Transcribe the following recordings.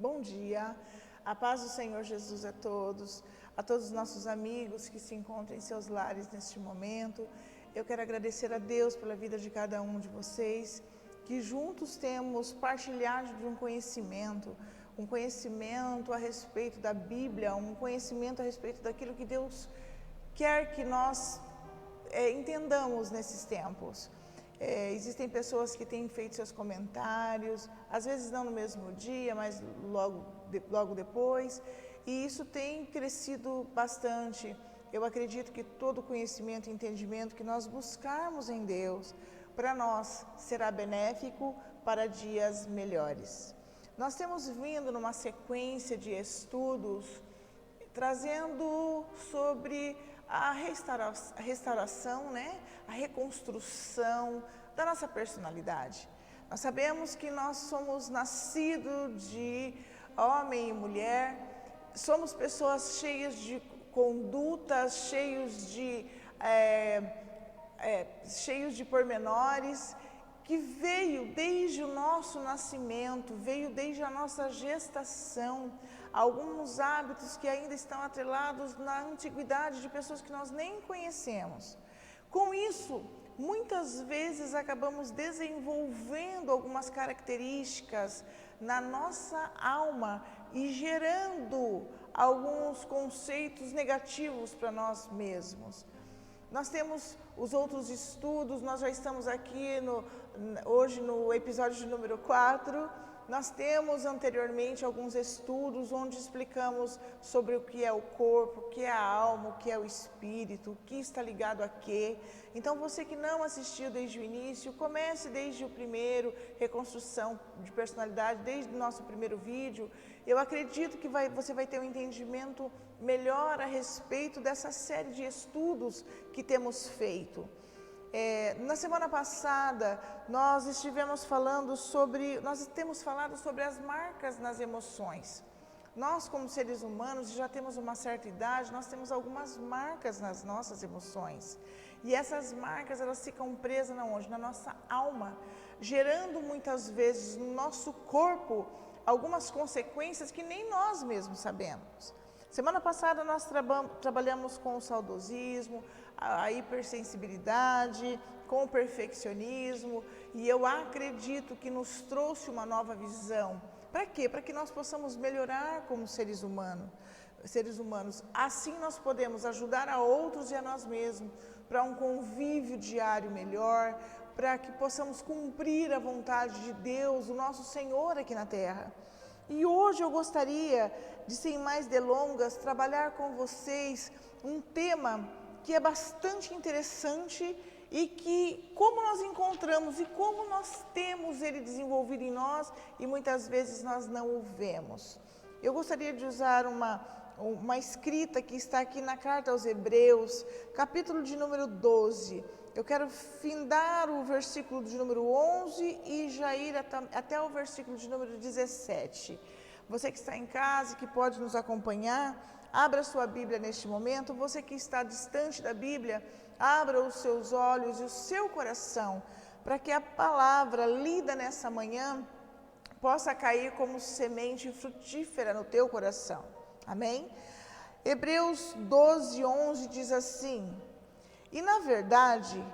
Bom dia, a paz do Senhor Jesus a todos os nossos amigos que se encontram em seus lares neste momento. Eu quero agradecer a Deus pela vida de cada um de vocês, que juntos temos partilhado de um conhecimento a respeito da Bíblia, um conhecimento a respeito daquilo que Deus quer que nós entendamos nesses tempos. Existem pessoas que têm feito seus comentários, às vezes não no mesmo dia, mas logo depois, e isso tem crescido bastante. Eu acredito que todo conhecimento e entendimento que nós buscarmos em Deus, para nós será benéfico para dias melhores. Nós temos vindo numa sequência de estudos, trazendo sobre a restauração, a reconstrução da nossa personalidade. Nós sabemos que nós somos nascidos de homem e mulher, somos pessoas cheias de condutas, cheios de pormenores, que veio desde o nosso nascimento, veio desde a nossa gestação, alguns hábitos que ainda estão atrelados na antiguidade de pessoas que nós nem conhecemos. Com isso, muitas vezes acabamos desenvolvendo algumas características na nossa alma e gerando alguns conceitos negativos para nós mesmos. Nós temos os outros estudos, nós já estamos aqui hoje no episódio de número 4, nós temos anteriormente alguns estudos onde explicamos sobre o que é o corpo, o que é a alma, o que é o espírito, o que está ligado a quê. Então você que não assistiu desde o início, comece desde o primeiro, reconstrução de personalidade, desde o nosso primeiro vídeo. Eu acredito que você vai ter um entendimento melhor a respeito dessa série de estudos que temos feito. Na semana passada, nós temos falado sobre as marcas nas emoções. Nós, como seres humanos, já temos uma certa idade, nós temos algumas marcas nas nossas emoções. E essas marcas, elas ficam presas onde? Na nossa alma, gerando muitas vezes no nosso corpo algumas consequências que nem nós mesmos sabemos. Semana passada nós trabalhamos com o saudosismo, a hipersensibilidade, com o perfeccionismo, e eu acredito que nos trouxe uma nova visão. Para quê? Para que nós possamos melhorar como seres humanos. Assim nós podemos ajudar a outros e a nós mesmos, para um convívio diário melhor, para que possamos cumprir a vontade de Deus, o nosso Senhor aqui na Terra. E hoje eu gostaria de, sem mais delongas, trabalhar com vocês um tema que é bastante interessante e que, como nós encontramos e como nós temos ele desenvolvido em nós e muitas vezes nós não o vemos. Eu gostaria de usar uma escrita que está aqui na carta aos Hebreus, capítulo de número 12. Eu quero findar o versículo de número 11 e já ir até o versículo de número 17. Você que está em casa, que pode nos acompanhar, abra sua Bíblia neste momento. Você que está distante da Bíblia, abra os seus olhos e o seu coração, para que a palavra lida nessa manhã possa cair como semente frutífera no teu coração. Amém? Hebreus 12, 11 diz assim: e na verdade,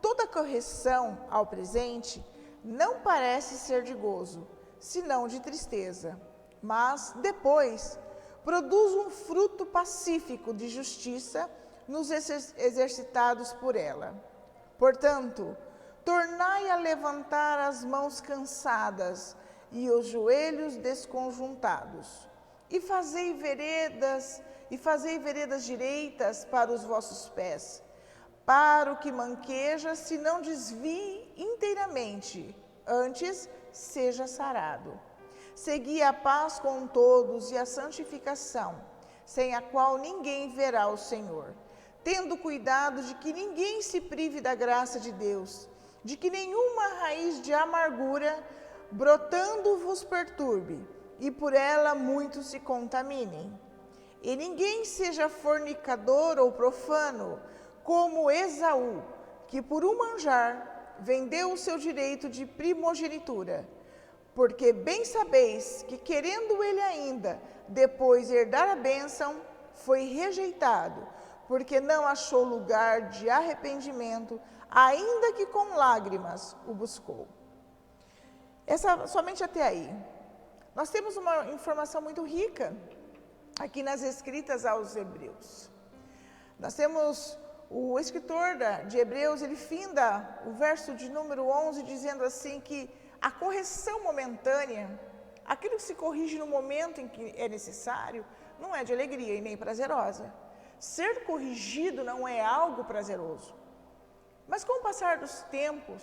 toda correção ao presente não parece ser de gozo, senão de tristeza, mas depois produz um fruto pacífico de justiça nos exercitados por ela. Portanto, tornai a levantar as mãos cansadas e os joelhos desconjuntados, e fazei veredas direitas para os vossos pés, para o que manqueja se não desvie inteiramente, antes seja sarado. Segui a paz com todos e a santificação, sem a qual ninguém verá o Senhor, tendo cuidado de que ninguém se prive da graça de Deus, de que nenhuma raiz de amargura brotando vos perturbe, e por ela muitos se contaminem. E ninguém seja fornicador ou profano, como Esaú, que por um manjar vendeu o seu direito de primogenitura. Porque bem sabeis que, querendo ele ainda depois herdar a bênção, foi rejeitado, porque não achou lugar de arrependimento, ainda que com lágrimas o buscou. Somente até aí. Nós temos uma informação muito rica aqui nas escritas aos Hebreus. Nós temos o escritor de Hebreus, ele finda o verso de número 11, dizendo assim que a correção momentânea, aquilo que se corrige no momento em que é necessário, não é de alegria e nem prazerosa. Ser corrigido não é algo prazeroso. Mas com o passar dos tempos,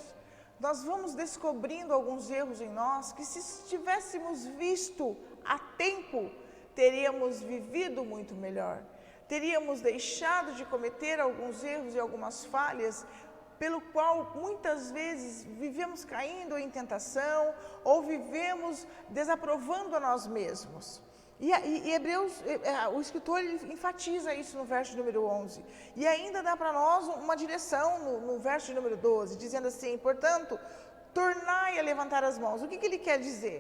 nós vamos descobrindo alguns erros em nós que, se tivéssemos visto a tempo, teríamos vivido muito melhor. Teríamos deixado de cometer alguns erros e algumas falhas, pelo qual muitas vezes vivemos caindo em tentação ou vivemos desaprovando a nós mesmos. E Hebreus, o escritor, ele enfatiza isso no verso número 11. E ainda dá para nós uma direção no verso número 12, dizendo assim: portanto, tornai a levantar as mãos. O que ele quer dizer?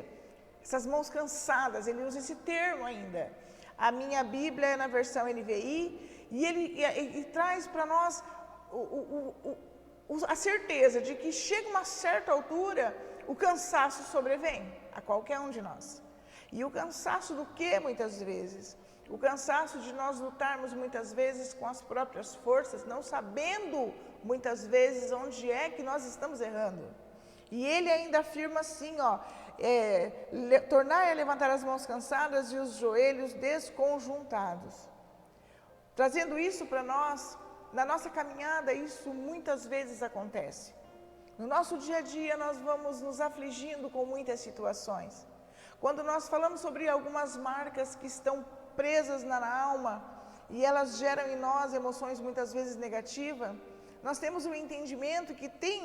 Essas mãos cansadas, ele usa esse termo ainda. A minha Bíblia é na versão NVI, e ele traz para nós a certeza de que chega uma certa altura, o cansaço sobrevém a qualquer um de nós. E o cansaço do que, muitas vezes? O cansaço de nós lutarmos muitas vezes com as próprias forças, não sabendo muitas vezes onde é que nós estamos errando. E ele ainda afirma assim, tornai a levantar as mãos cansadas e os joelhos desconjuntados. Trazendo isso para nós, na nossa caminhada, isso muitas vezes acontece. No nosso dia a dia, nós vamos nos afligindo com muitas situações. Quando nós falamos sobre algumas marcas que estão presas na alma e elas geram em nós emoções muitas vezes negativas, nós temos um entendimento que tem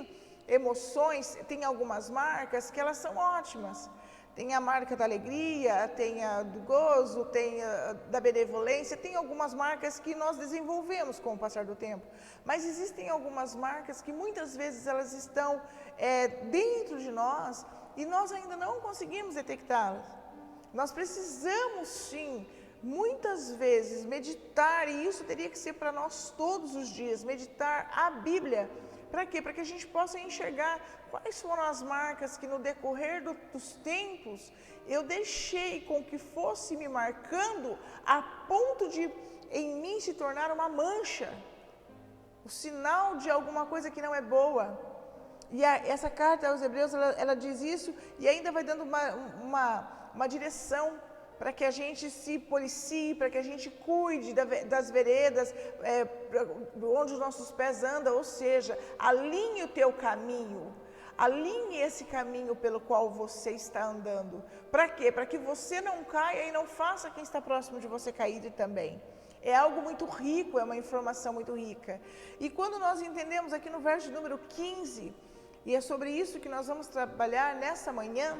emoções, tem algumas marcas que elas são ótimas. Tem a marca da alegria, tem a do gozo, tem a da benevolência, tem algumas marcas que nós desenvolvemos com o passar do tempo. Mas existem algumas marcas que muitas vezes elas estão dentro de nós e nós ainda não conseguimos detectá-las. Nós precisamos sim, muitas vezes, meditar, e isso teria que ser para nós todos os dias, meditar a Bíblia. Para quê? Para que a gente possa enxergar quais foram as marcas que no decorrer dos tempos eu deixei com que fosse me marcando a ponto de em mim se tornar uma mancha, o sinal de alguma coisa que não é boa. E essa carta aos Hebreus, ela diz isso e ainda vai dando uma direção para que a gente se policie, para que a gente cuide das veredas, onde os nossos pés andam, ou seja, alinhe o teu caminho, alinhe esse caminho pelo qual você está andando. Para quê? Para que você não caia e não faça quem está próximo de você cair também. É algo muito rico, é uma informação muito rica. E quando nós entendemos aqui no verso número 15, e é sobre isso que nós vamos trabalhar nessa manhã,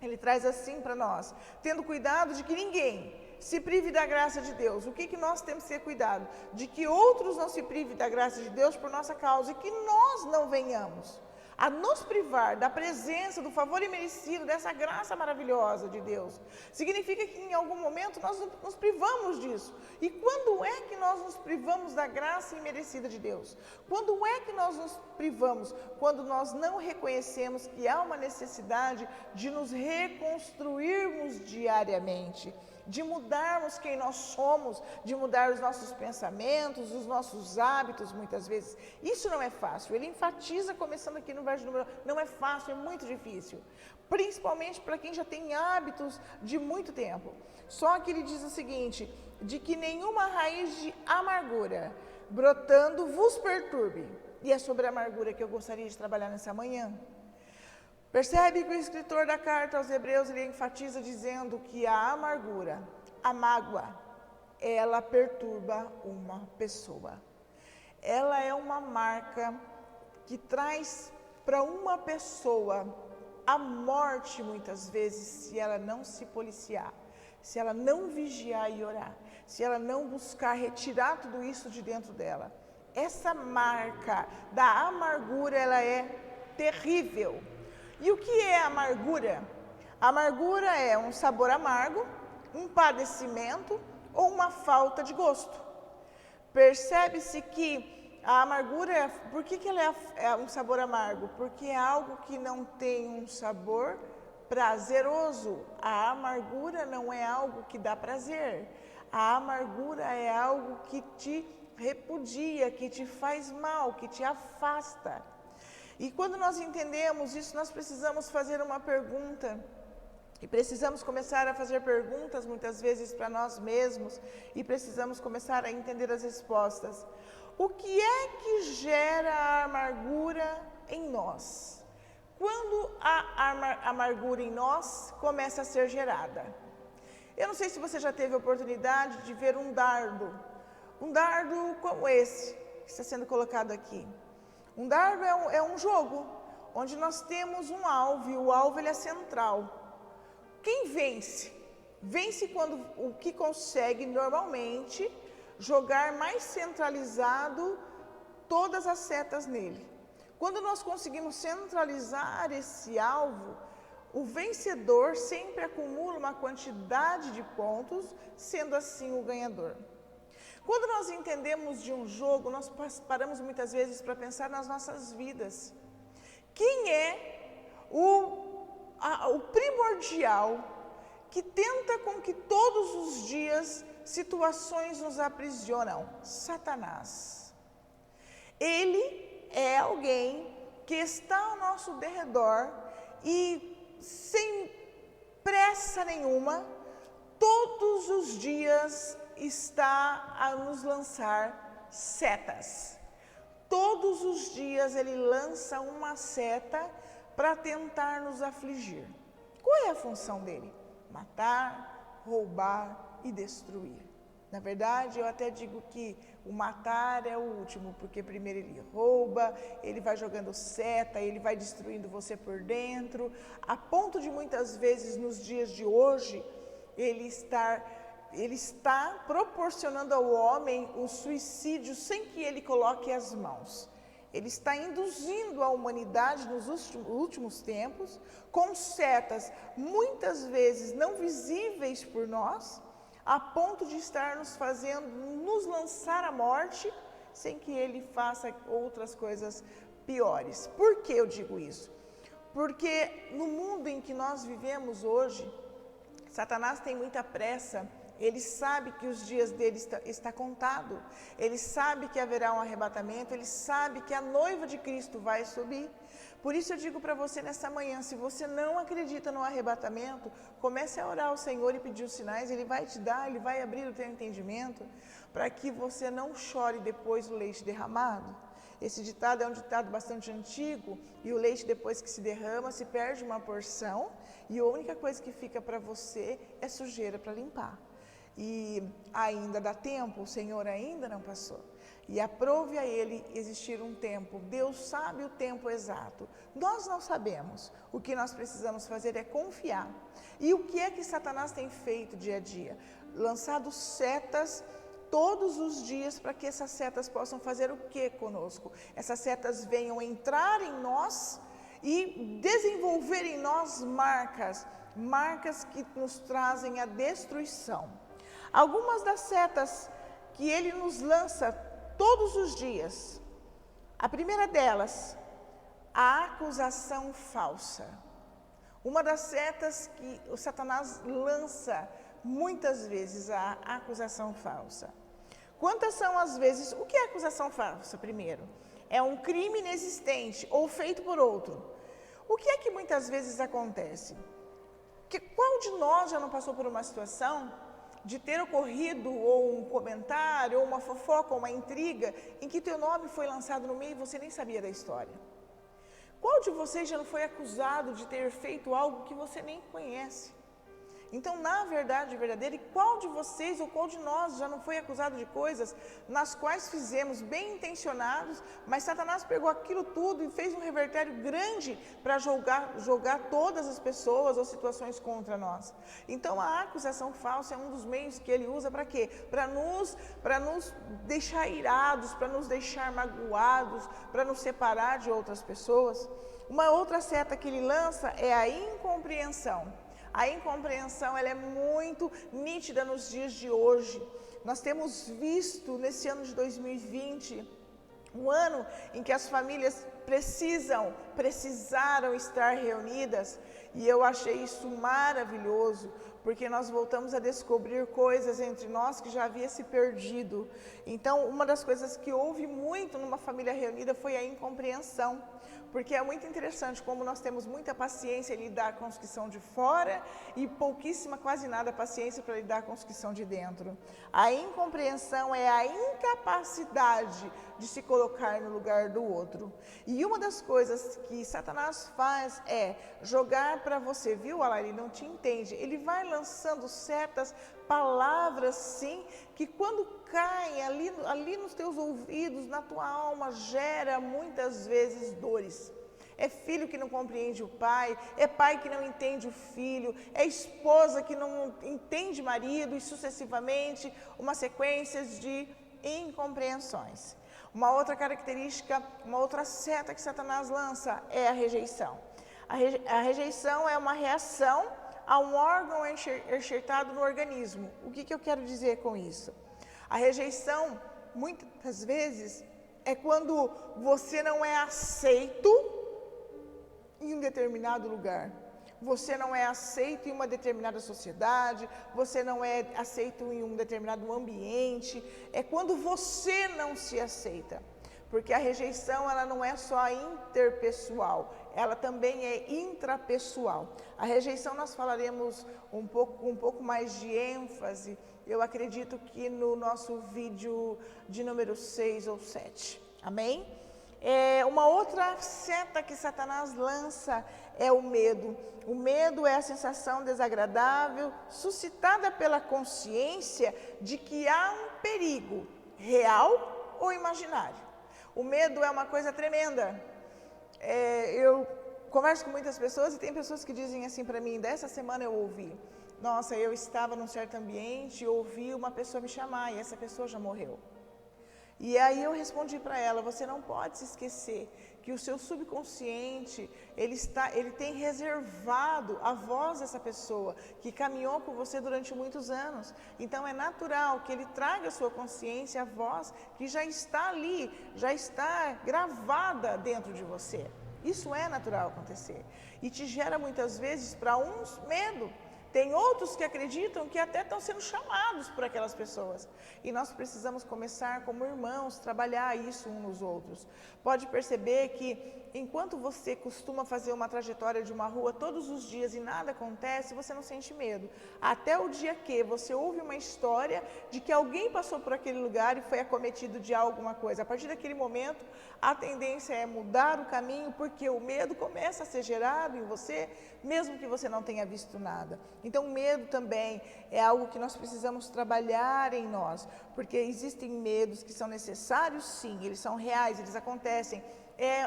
ele traz assim para nós: tendo cuidado de que ninguém se prive da graça de Deus. O que nós temos que ter cuidado? De que outros não se privem da graça de Deus por nossa causa e que nós não venhamos a nos privar da presença, do favor imerecido, dessa graça maravilhosa de Deus. Significa que em algum momento nós nos privamos disso. E quando é que nós nos privamos da graça imerecida de Deus? Quando é que nós nos privamos? Quando nós não reconhecemos que há uma necessidade de nos reconstruirmos diariamente, de mudarmos quem nós somos, de mudar os nossos pensamentos, os nossos hábitos, muitas vezes. Isso não é fácil. Ele enfatiza, começando aqui no verso número, não é fácil, é muito difícil. Principalmente para quem já tem hábitos de muito tempo. Só que ele diz o seguinte: de que nenhuma raiz de amargura brotando vos perturbe. E é sobre a amargura que eu gostaria de trabalhar nessa manhã. Percebe que o escritor da carta aos Hebreus, ele enfatiza dizendo que a amargura, a mágoa, ela perturba uma pessoa. Ela é uma marca que traz para uma pessoa a morte muitas vezes, se ela não se policiar, se ela não vigiar e orar, se ela não buscar retirar tudo isso de dentro dela. Essa marca da amargura, ela é terrível. E o que é amargura? A amargura é um sabor amargo, um padecimento ou uma falta de gosto. Percebe-se que a amargura, por que ela é um sabor amargo? Porque é algo que não tem um sabor prazeroso. A amargura não é algo que dá prazer. A amargura é algo que te repudia, que te faz mal, que te afasta. E quando nós entendemos isso, nós precisamos fazer uma pergunta. E precisamos começar a fazer perguntas muitas vezes para nós mesmos e precisamos começar a entender as respostas. O que é que gera a amargura em nós? Quando a amargura em nós começa a ser gerada? Eu não sei se você já teve a oportunidade de ver um dardo como esse que está sendo colocado aqui. Um dardo é um jogo onde nós temos um alvo e o alvo ele é central. Quem vence? Vence quando o que consegue normalmente jogar mais centralizado todas as setas nele. Quando nós conseguimos centralizar esse alvo, o vencedor sempre acumula uma quantidade de pontos, sendo assim o ganhador. Quando nós entendemos de um jogo, nós paramos muitas vezes para pensar nas nossas vidas. Quem é o primordial que tenta com que todos os dias situações nos aprisionam? Satanás. Ele é alguém que está ao nosso derredor e sem pressa nenhuma, todos os dias está a nos lançar setas. Todos os dias ele lança uma seta para tentar nos afligir. Qual é a função dele? Matar, roubar e destruir. Na verdade, eu até digo que o matar é o último, porque primeiro ele rouba, ele vai jogando seta, ele vai destruindo você por dentro, a ponto de muitas vezes nos dias de hoje, ele está proporcionando ao homem o suicídio sem que ele coloque as mãos. Ele está induzindo a humanidade nos últimos tempos com setas muitas vezes não visíveis por nós, a ponto de estar nos fazendo nos lançar à morte sem que ele faça outras coisas piores. Por que eu digo isso? Porque no mundo em que nós vivemos hoje, Satanás tem muita pressa. Ele sabe que os dias dele está contado, ele sabe que haverá um arrebatamento, ele sabe que a noiva de Cristo vai subir. Por isso eu digo para você nessa manhã, se você não acredita no arrebatamento, comece a orar ao Senhor e pedir os sinais, Ele vai te dar, Ele vai abrir o teu entendimento, para que você não chore depois do leite derramado. Esse ditado é um ditado bastante antigo, e o leite depois que se derrama, se perde uma porção, e a única coisa que fica para você é sujeira para limpar. E ainda dá tempo, o Senhor ainda não passou. E aprove a Ele existir um tempo. Deus sabe o tempo exato. Nós não sabemos. O que nós precisamos fazer é confiar. E o que é que Satanás tem feito dia a dia? Lançado setas todos os dias para que essas setas possam fazer o que conosco? Essas setas venham entrar em nós e desenvolver em nós marcas que nos trazem a destruição. Algumas das setas que ele nos lança todos os dias, a primeira delas, a acusação falsa. Uma das setas que o Satanás lança muitas vezes, a acusação falsa. Quantas são as vezes, o que é acusação falsa primeiro? É um crime inexistente ou feito por outro. O que é que muitas vezes acontece? Qual de nós já não passou por uma situação de ter ocorrido ou um comentário, ou uma fofoca, ou uma intriga, em que teu nome foi lançado no meio e você nem sabia da história? Qual de vocês já não foi acusado de ter feito algo que você nem conhece? Então, na verdade verdadeira, e qual de vocês ou qual de nós já não foi acusado de coisas nas quais fizemos bem intencionados, mas Satanás pegou aquilo tudo e fez um revertério grande para jogar todas as pessoas ou situações contra nós? Então, a acusação falsa é um dos meios que ele usa para quê? Para nos deixar irados, para nos deixar magoados, para nos separar de outras pessoas. Uma outra seta que ele lança é a incompreensão. A incompreensão, ela é muito nítida nos dias de hoje. Nós temos visto nesse ano de 2020, um ano em que as famílias precisaram estar reunidas, e eu achei isso maravilhoso, porque nós voltamos a descobrir coisas entre nós que já havia se perdido. Então, uma das coisas que houve muito numa família reunida foi a incompreensão, porque é muito interessante como nós temos muita paciência em lidar com os que são de fora e pouquíssima, quase nada, paciência para lidar com os que são de dentro. A incompreensão é a incapacidade de se colocar no lugar do outro. E uma das coisas que Satanás faz é jogar para você, viu, Ala, ele não te entende. Ele vai lançando certas palavras, sim, que quando caem ali nos teus ouvidos, na tua alma, gera muitas vezes dores. É filho que não compreende o pai, é pai que não entende o filho, é esposa que não entende marido e sucessivamente uma sequência de incompreensões. Uma outra característica, uma outra seta que Satanás lança é a rejeição. A rejeição é uma reação a um órgão enxertado no organismo. O que eu quero dizer com isso? A rejeição, muitas vezes, é quando você não é aceito em um determinado lugar. Você não é aceito em uma determinada sociedade, você não é aceito em um determinado ambiente. É quando você não se aceita. Porque a rejeição, ela não é só interpessoal, ela também é intrapessoal. A rejeição nós falaremos um pouco mais de ênfase, eu acredito que no nosso vídeo de número 6 ou 7. Amém? Uma outra seta que Satanás lança é o medo. O medo é a sensação desagradável suscitada pela consciência de que há um perigo real ou imaginário. O medo é uma coisa tremenda. Eu converso com muitas pessoas e tem pessoas que dizem assim para mim, dessa semana eu ouvi, nossa, eu estava num certo ambiente e ouvi uma pessoa me chamar e essa pessoa já morreu. E aí eu respondi para ela, você não pode se esquecer que o seu subconsciente, ele tem reservado a voz dessa pessoa, que caminhou com você durante muitos anos. Então é natural que ele traga à sua consciência a voz que já está ali, já está gravada dentro de você. Isso é natural acontecer. E te gera muitas vezes, para uns, medo. Tem outros que acreditam que até estão sendo chamados por aquelas pessoas. E nós precisamos começar como irmãos, trabalhar isso uns nos outros. Pode perceber que enquanto você costuma fazer uma trajetória de uma rua todos os dias e nada acontece, você não sente medo. Até o dia que você ouve uma história de que alguém passou por aquele lugar e foi acometido de alguma coisa. A partir daquele momento, a tendência é mudar o caminho, porque o medo começa a ser gerado em você, mesmo que você não tenha visto nada. Então, o medo também é algo que nós precisamos trabalhar em nós, porque existem medos que são necessários, sim, eles são reais, eles acontecem.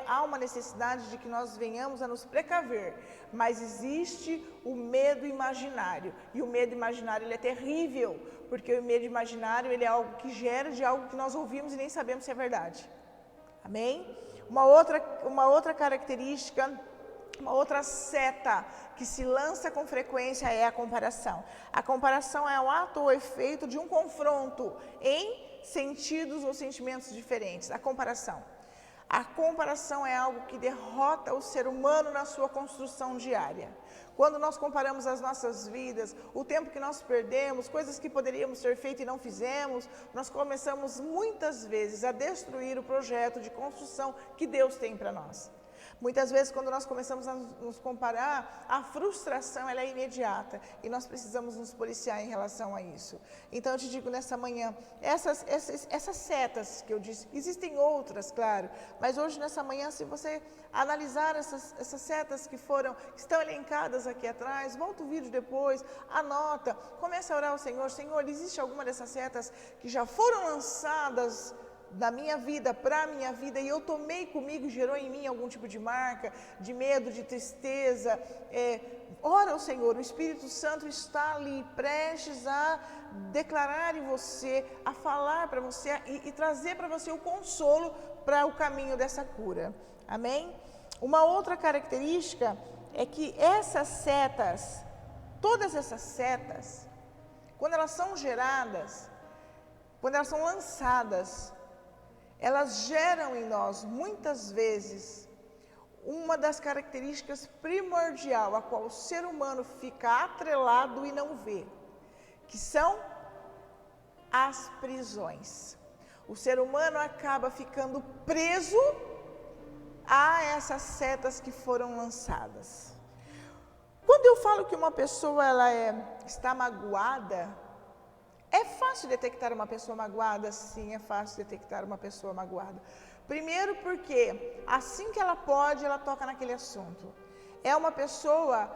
Há uma necessidade de que nós venhamos a nos precaver, mas existe o medo imaginário, e o medo imaginário ele é terrível, porque o medo imaginário ele é algo que gera de algo que nós ouvimos e nem sabemos se é verdade. Amém? Uma outra característica, uma outra seta que se lança com frequência é a comparação. A comparação é o ato ou efeito de um confronto em sentidos ou sentimentos diferentes. A comparação. A comparação é algo que derrota o ser humano na sua construção diária. Quando nós comparamos as nossas vidas, o tempo que nós perdemos, coisas que poderíamos ter feito e não fizemos, nós começamos muitas vezes a destruir o projeto de construção que Deus tem para nós. Muitas vezes, quando nós começamos a nos comparar, a frustração ela é imediata e nós precisamos nos policiar em relação a isso. Então, eu te digo nessa manhã, essas setas que eu disse, existem outras, claro, mas hoje nessa manhã, se você analisar essas setas que estão elencadas aqui atrás, volta o vídeo depois, anota, comece a orar ao Senhor. Senhor, existe alguma dessas setas que já foram lançadas da minha vida, para a minha vida, e eu tomei comigo, gerou em mim algum tipo de marca, de medo, de tristeza, ora ao Senhor, o Espírito Santo está ali, prestes a declarar em você, a falar para você e trazer para você o consolo para o caminho dessa cura, amém? Uma outra característica é que essas setas, todas essas setas, quando elas são geradas, quando elas são lançadas, elas geram em nós, muitas vezes, uma das características primordial a qual o ser humano fica atrelado e não vê, que são as prisões. O ser humano acaba ficando preso a essas setas que foram lançadas. Quando eu falo que uma pessoa está magoada, é fácil detectar uma pessoa magoada? Sim, é fácil detectar uma pessoa magoada. Primeiro porque assim que ela pode, ela toca naquele assunto. É uma pessoa,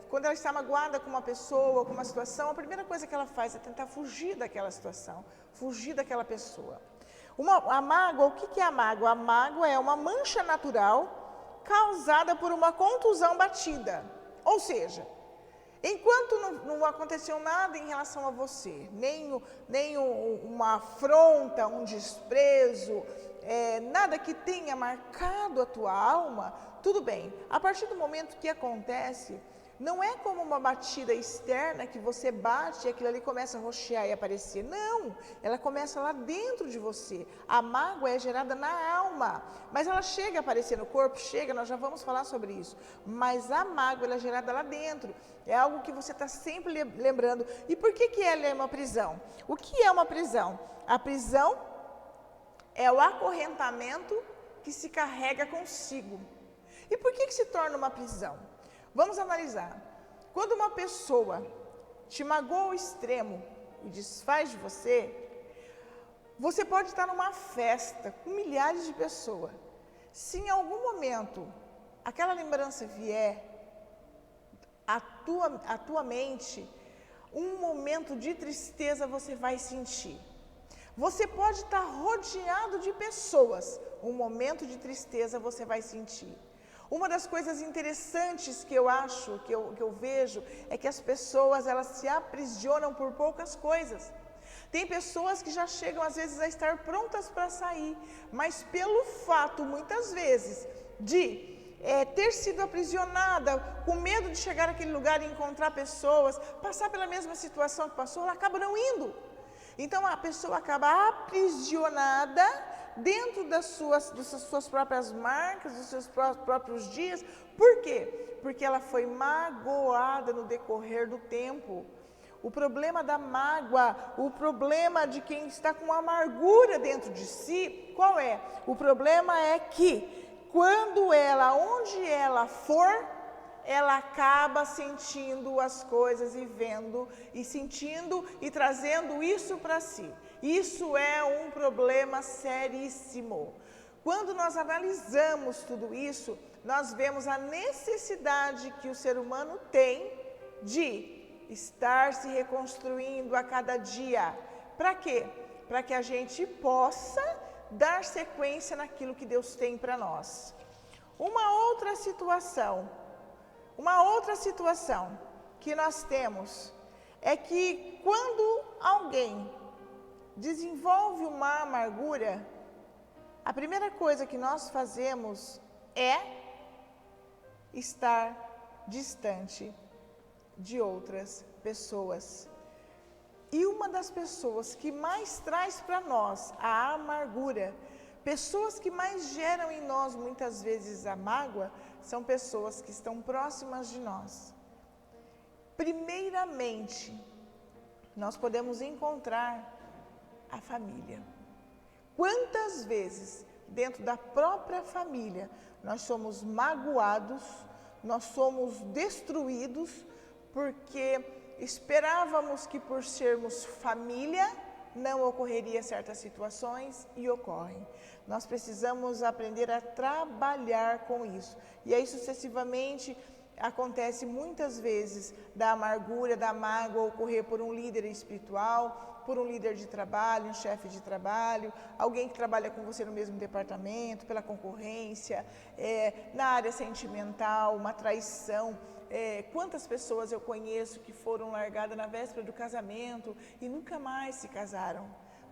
quando ela está magoada com uma pessoa, com uma situação, a primeira coisa que ela faz é tentar fugir daquela situação, fugir daquela pessoa. A mágoa, o que é a mágoa? A mágoa é uma mancha natural causada por uma contusão batida. Ou seja, enquanto não aconteceu nada em relação a você, nem uma afronta, um desprezo, nada que tenha marcado a tua alma, tudo bem. A partir do momento que acontece, não é como uma batida externa que você bate e aquilo ali começa a roxear e aparecer. Não, ela começa lá dentro de você. A mágoa é gerada na alma, mas ela chega a aparecer no corpo, chega, nós já vamos falar sobre isso. Mas a mágoa ela é gerada lá dentro, é algo que você está sempre lembrando. E por que ela é uma prisão? O que é uma prisão? A prisão é o acorrentamento que se carrega consigo. E por que se torna uma prisão? Vamos analisar. Quando uma pessoa te magoa ao extremo e desfaz de você, você pode estar numa festa com milhares de pessoas. Se em algum momento aquela lembrança vier à tua mente, um momento de tristeza você vai sentir. Você pode estar rodeado de pessoas, um momento de tristeza você vai sentir. Uma das coisas interessantes que eu acho, que eu vejo, é que as pessoas elas se aprisionam por poucas coisas. Tem pessoas que já chegam às vezes a estar prontas para sair, mas pelo fato, muitas vezes, de ter sido aprisionada, com medo de chegar naquele lugar e encontrar pessoas, passar pela mesma situação que passou, ela acaba não indo. Então a pessoa acaba aprisionada dentro das suas próprias marcas, dos seus próprios dias. Por quê? Porque ela foi magoada no decorrer do tempo. O problema da mágoa, o problema de quem está com amargura dentro de si, qual é? O problema é que quando onde ela for, ela acaba sentindo as coisas e vendo, e sentindo e trazendo isso para si. Isso é um problema seríssimo. Quando nós analisamos tudo isso, nós vemos a necessidade que o ser humano tem de estar se reconstruindo a cada dia. Para quê? Para que a gente possa dar sequência naquilo que Deus tem para nós. Uma outra situação que nós temos é que quando alguém desenvolve uma amargura, a primeira coisa que nós fazemos é estar distante de outras pessoas. E uma das pessoas que mais traz para nós a amargura, pessoas que mais geram em nós muitas vezes a mágoa, são pessoas que estão próximas de nós. Primeiramente, nós podemos encontrar a família. Quantas vezes, dentro da própria família, nós somos magoados, nós somos destruídos, porque esperávamos que por sermos família, não ocorreria certas situações e ocorrem. Nós precisamos aprender a trabalhar com isso. E aí sucessivamente acontece muitas vezes da amargura, da mágoa ocorrer por um líder espiritual, por um líder de trabalho, um chefe de trabalho, alguém que trabalha com você no mesmo departamento, pela concorrência, na área sentimental, uma traição. Quantas pessoas eu conheço que foram largadas na véspera do casamento e nunca mais se casaram?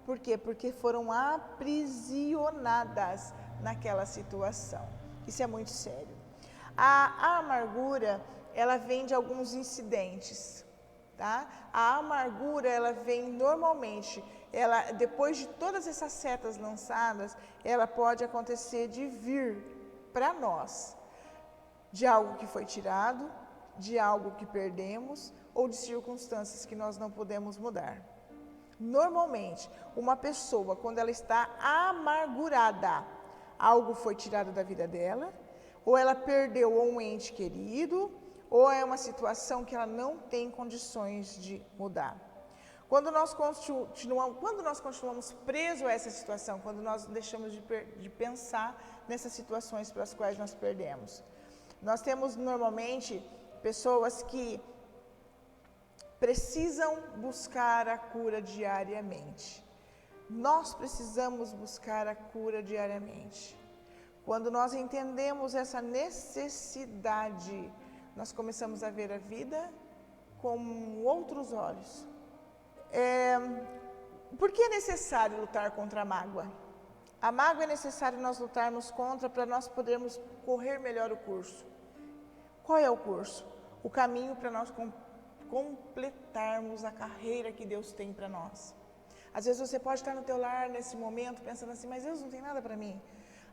Por quê? Porque foram aprisionadas naquela situação. Isso é muito sério. A amargura, ela vem de alguns incidentes, tá? A amargura, ela vem normalmente, depois de todas essas setas lançadas, ela pode acontecer de vir para nós, de algo que foi tirado, de algo que perdemos, ou de circunstâncias que nós não podemos mudar. Normalmente, uma pessoa, quando ela está amargurada, algo foi tirado da vida dela, ou ela perdeu um ente querido, ou é uma situação que ela não tem condições de mudar. Quando nós continuamos presos a essa situação, quando nós deixamos de pensar nessas situações para as quais nós perdemos. Nós temos normalmente pessoas que precisam buscar a cura diariamente. Nós precisamos buscar a cura diariamente. Quando nós entendemos essa necessidade, nós começamos a ver a vida com outros olhos. Por que é necessário lutar contra a mágoa? A mágoa é necessário nós lutarmos contra para nós podermos correr melhor o curso. Qual é o curso? O caminho para nós completarmos a carreira que Deus tem para nós. Às vezes você pode estar no teu lar nesse momento pensando assim, mas Deus não tem nada para mim.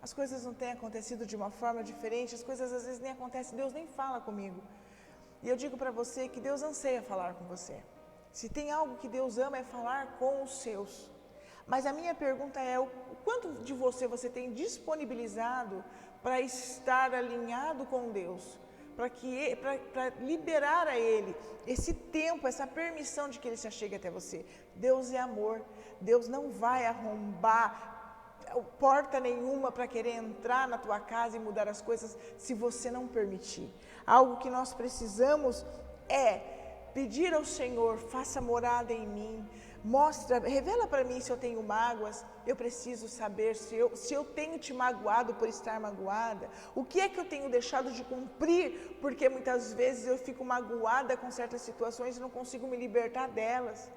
As coisas não têm acontecido de uma forma diferente, as coisas às vezes nem acontecem, Deus nem fala comigo. E eu digo para você que Deus anseia falar com você. Se tem algo que Deus ama é falar com os seus. Mas a minha pergunta é, o quanto de você tem disponibilizado para estar alinhado com Deus? Para liberar a Ele esse tempo, essa permissão de que Ele se achegue até você. Deus é amor, Deus não vai arrombar porta nenhuma para querer entrar na tua casa e mudar as coisas se você não permitir. Algo que nós precisamos é pedir ao Senhor, faça morada em mim, revela para mim se eu tenho mágoas, eu preciso saber se eu tenho te magoado por estar magoada, o que é que eu tenho deixado de cumprir, porque muitas vezes eu fico magoada com certas situações e não consigo me libertar delas.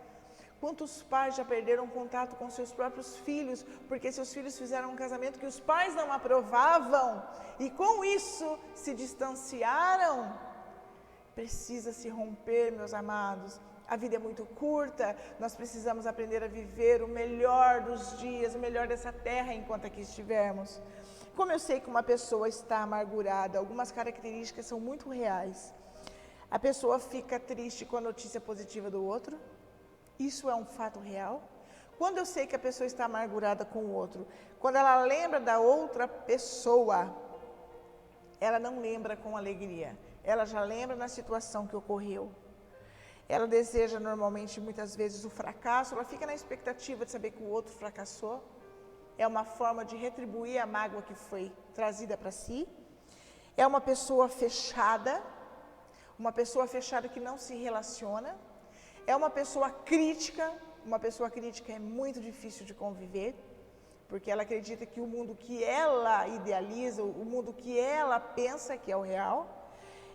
Quantos pais já perderam contato com seus próprios filhos, porque seus filhos fizeram um casamento que os pais não aprovavam, e com isso se distanciaram? Precisa se romper, meus amados. A vida é muito curta, nós precisamos aprender a viver o melhor dos dias, o melhor dessa terra enquanto aqui estivermos. Como eu sei que uma pessoa está amargurada, algumas características são muito reais. A pessoa fica triste com a notícia positiva do outro, isso é um fato real. Quando eu sei que a pessoa está amargurada com o outro, quando ela lembra da outra pessoa, ela não lembra com alegria, ela já lembra na situação que ocorreu. Ela deseja normalmente, muitas vezes, o fracasso, ela fica na expectativa de saber que o outro fracassou. É uma forma de retribuir a mágoa que foi trazida para si. É uma pessoa fechada que não se relaciona. É uma pessoa crítica é muito difícil de conviver, porque ela acredita que o mundo que ela idealiza, o mundo que ela pensa que é o real.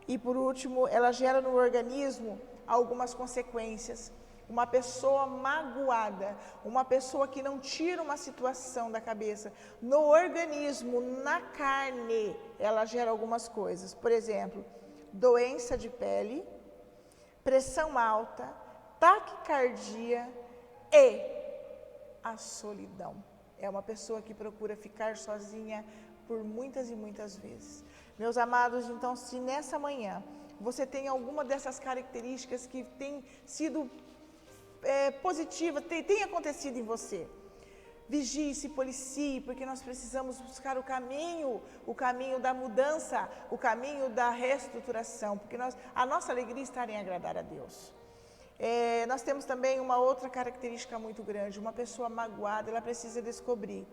E por último, ela gera no organismo algumas consequências. Uma pessoa magoada, uma pessoa que não tira uma situação da cabeça, no organismo, na carne, ela gera algumas coisas. Por exemplo, doença de pele, pressão alta, taquicardia e a solidão. É uma pessoa que procura ficar sozinha por muitas e muitas vezes. Meus amados, então, se nessa manhã você tem alguma dessas características que tem sido positiva, tem acontecido em você, vigie, se policie, porque nós precisamos buscar o caminho da mudança, o caminho da reestruturação, porque a nossa alegria está em agradar a Deus. Nós temos também uma outra característica muito grande, uma pessoa magoada, ela precisa descobrir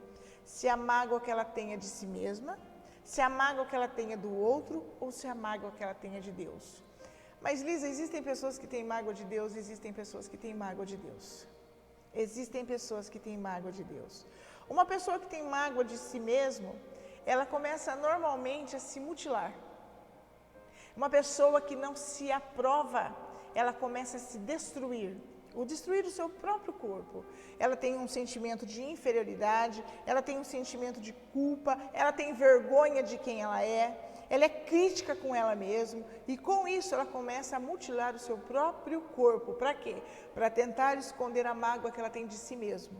se a mágoa que ela tem é de si mesma, se a mágoa que ela tem é do outro, ou se a mágoa que ela tem é de Deus. Mas, Lisa, existem pessoas que têm mágoa de Deus, existem pessoas que têm mágoa de Deus. Existem pessoas que têm mágoa de Deus. Uma pessoa que tem mágoa de si mesmo, ela começa normalmente a se mutilar. Uma pessoa que não se aprova, ela começa a se destruir o seu próprio corpo. Ela tem um sentimento de inferioridade, ela tem um sentimento de culpa, ela tem vergonha de quem ela é, ela é crítica com ela mesma e com isso ela começa a mutilar o seu próprio corpo. Para quê? Para tentar esconder a mágoa que ela tem de si mesma.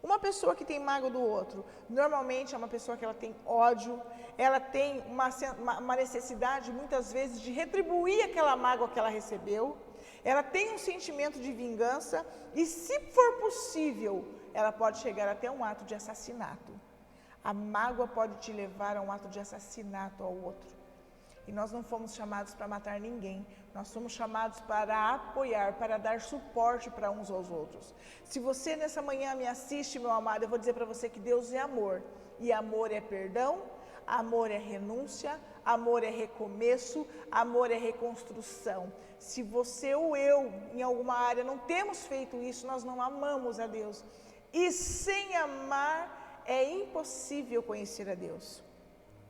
Uma pessoa que tem mágoa do outro, normalmente é uma pessoa que ela tem ódio, ela tem uma necessidade muitas vezes de retribuir aquela mágoa que ela recebeu, ela tem um sentimento de vingança e, se for possível, ela pode chegar até um ato de assassinato. A mágoa pode te levar a um ato de assassinato ao outro. E nós não fomos chamados para matar ninguém, nós somos chamados para apoiar, para dar suporte para uns aos outros. Se você nessa manhã me assiste, meu amado, eu vou dizer para você que Deus é amor. E amor é perdão, amor é renúncia, amor é recomeço, amor é reconstrução. Se você ou eu, em alguma área, não temos feito isso, nós não amamos a Deus. E sem amar é impossível conhecer a Deus.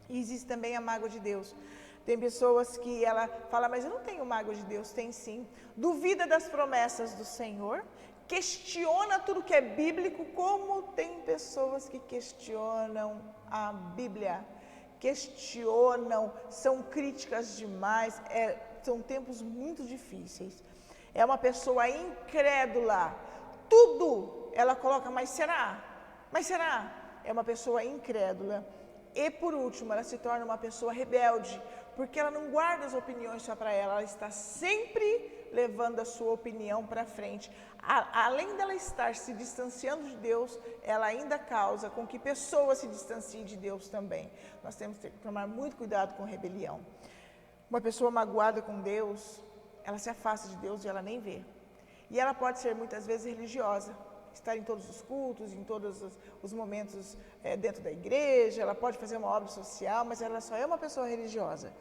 E existe também a mágoa de Deus. Tem pessoas que ela fala, mas eu não tenho mágoa de Deus. Tem sim. Duvida das promessas do Senhor, questiona tudo que é bíblico, como tem pessoas que questionam a Bíblia. Questionam, são críticas demais, são tempos muito difíceis. É uma pessoa incrédula. Tudo ela coloca, mas será? Mas será? É uma pessoa incrédula. E por último, ela se torna uma pessoa rebelde, porque ela não guarda as opiniões só para ela, ela está sempre levando a sua opinião para frente. Além dela estar se distanciando de Deus, ela ainda causa com que pessoas se distanciem de Deus também. Nós temos que tomar muito cuidado com rebelião. Uma pessoa magoada com Deus, ela se afasta de Deus e ela nem vê. E ela pode ser muitas vezes religiosa, estar em todos os cultos, em todos os momentos dentro da igreja, ela pode fazer uma obra social, mas ela só é uma pessoa religiosa.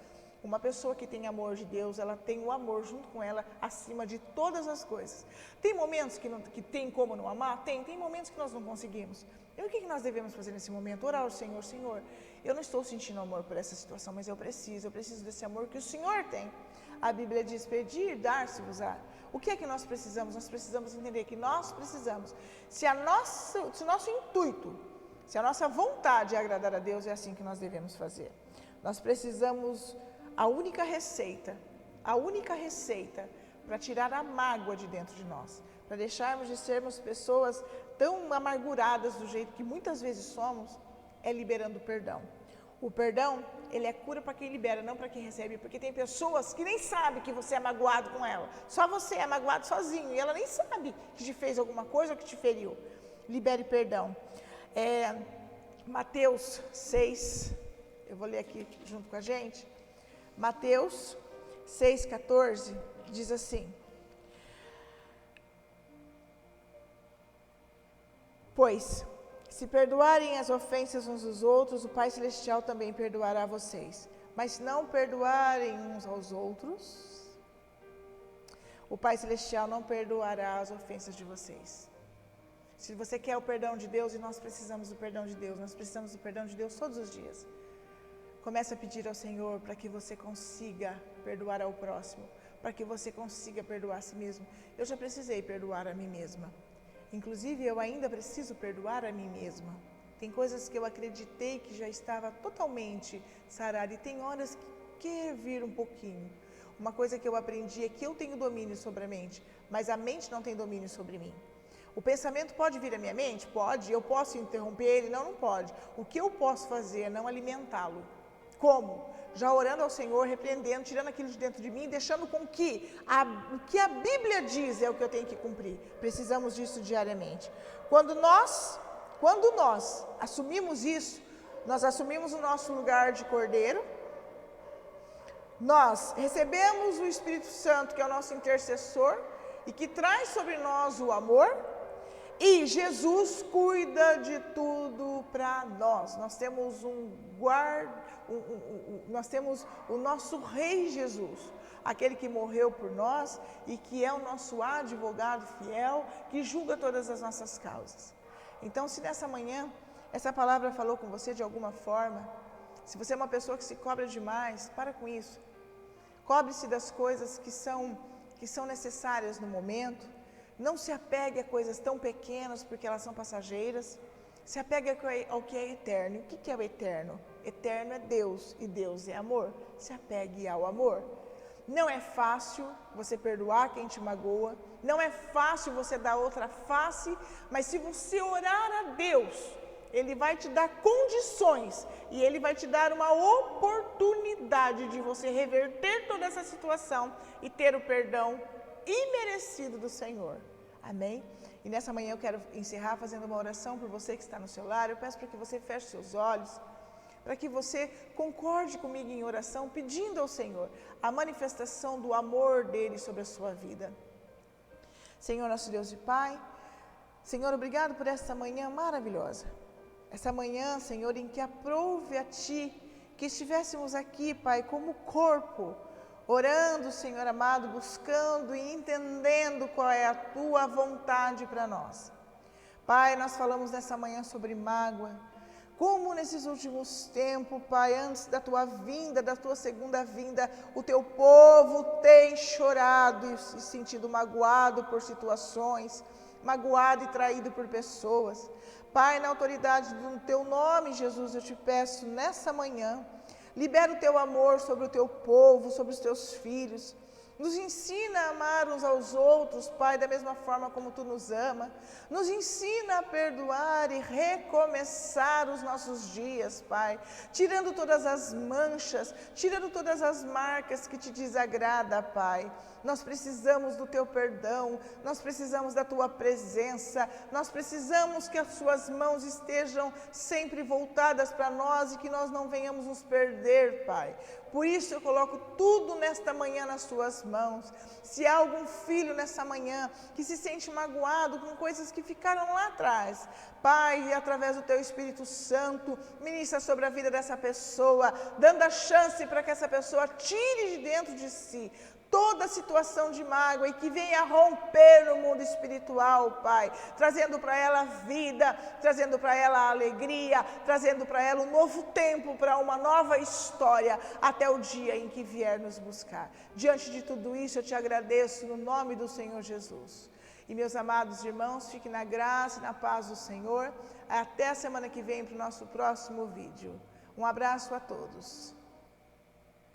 Uma pessoa que tem amor de Deus, ela tem o amor junto com ela acima de todas as coisas. Tem momentos que tem como não amar? Tem momentos que nós não conseguimos. E o que nós devemos fazer nesse momento? Orar ao Senhor, Senhor, eu não estou sentindo amor por essa situação, mas eu preciso desse amor que o Senhor tem. A Bíblia diz, pedir, dar-se-vos-á. O que é que nós precisamos? Nós precisamos entender que nós precisamos. Se o nosso intuito, se a nossa vontade é agradar a Deus, é assim que nós devemos fazer. Nós precisamos, a única receita para tirar a mágoa de dentro de nós, para deixarmos de sermos pessoas tão amarguradas do jeito que muitas vezes somos, é liberando o perdão. O perdão, ele é cura para quem libera, não para quem recebe, porque tem pessoas que nem sabem que você é magoado com ela. Só você é magoado sozinho e ela nem sabe que te fez alguma coisa ou que te feriu. Libere perdão. Mateus 6, eu vou ler aqui junto com a gente. Mateus 6,14 diz assim: pois, se perdoarem as ofensas uns dos outros, o Pai Celestial também perdoará vocês. Mas se não perdoarem uns aos outros, o Pai Celestial não perdoará as ofensas de vocês. Se você quer o perdão de Deus, e nós precisamos do perdão de Deus, nós precisamos do perdão de Deus todos os dias. Comece a pedir ao Senhor para que você consiga perdoar ao próximo, para que você consiga perdoar a si mesmo. Eu já precisei perdoar a mim mesma. Inclusive, eu ainda preciso perdoar a mim mesma. Tem coisas que eu acreditei que já estava totalmente sarada e tem horas que quer vir um pouquinho. Uma coisa que eu aprendi é que eu tenho domínio sobre a mente, mas a mente não tem domínio sobre mim. O pensamento pode vir à minha mente? Pode. Eu posso interromper ele? Não pode. O que eu posso fazer é não alimentá-lo. Como? Já orando ao Senhor, repreendendo, tirando aquilo de dentro de mim, deixando com que o que a Bíblia diz é o que eu tenho que cumprir. Precisamos disso diariamente. Quando nós assumimos isso, nós assumimos o nosso lugar de cordeiro, nós recebemos o Espírito Santo, que é o nosso intercessor, e que traz sobre nós o amor, e Jesus cuida de tudo para nós. Nós temos nós temos o nosso Rei Jesus, aquele que morreu por nós e que é o nosso advogado fiel, que julga todas as nossas causas. Então, se nessa manhã essa palavra falou com você de alguma forma, se você é uma pessoa que se cobra demais, para com isso. Cobre-se das coisas que são necessárias no momento. Não se apegue a coisas tão pequenas, porque elas são passageiras. Se apegue ao que é eterno. O que é o eterno? Eterno é Deus e Deus é amor. Se apegue ao amor. Não é fácil você perdoar quem te magoa, não é fácil você dar outra face, mas se você orar a Deus, Ele vai te dar condições e Ele vai te dar uma oportunidade de você reverter toda essa situação e ter o perdão imerecido do Senhor. Amém? E nessa manhã eu quero encerrar fazendo uma oração por você que está no seu lar. Eu peço para que você feche seus olhos, para que você concorde comigo em oração, pedindo ao Senhor a manifestação do amor dEle sobre a sua vida. Senhor, nosso Deus e Pai, Senhor, obrigado por esta manhã maravilhosa. Essa manhã, Senhor, em que aprouve a Ti que estivéssemos aqui, Pai, como corpo, orando, Senhor amado, buscando e entendendo qual é a Tua vontade para nós. Pai, nós falamos nessa manhã sobre mágoa, como nesses últimos tempos, Pai, antes da Tua vinda, da Tua segunda vinda, o Teu povo tem chorado e se sentido magoado por situações, magoado e traído por pessoas. Pai, na autoridade do Teu nome, Jesus, eu te peço nessa manhã, libera o Teu amor sobre o Teu povo, sobre os Teus filhos. Nos ensina a amar uns aos outros, Pai, da mesma forma como Tu nos ama. Nos ensina a perdoar e recomeçar os nossos dias, Pai, tirando todas as manchas, tirando todas as marcas que Te desagrada, Pai. Nós precisamos do Teu perdão, nós precisamos da Tua presença, nós precisamos que as Suas mãos estejam sempre voltadas para nós e que nós não venhamos nos perder, Pai. Por isso eu coloco tudo nesta manhã nas Suas mãos. Se há algum filho nessa manhã que se sente magoado com coisas que ficaram lá atrás, Pai, através do Teu Espírito Santo, ministra sobre a vida dessa pessoa, dando a chance para que essa pessoa tire de dentro de si toda situação de mágoa e que venha romper no mundo espiritual, Pai, trazendo para ela vida, trazendo para ela alegria, trazendo para ela um novo tempo, para uma nova história, até o dia em que vier nos buscar. Diante de tudo isso, eu te agradeço no nome do Senhor Jesus. E meus amados irmãos, fiquem na graça e na paz do Senhor. Até a semana que vem para o nosso próximo vídeo. Um abraço a todos.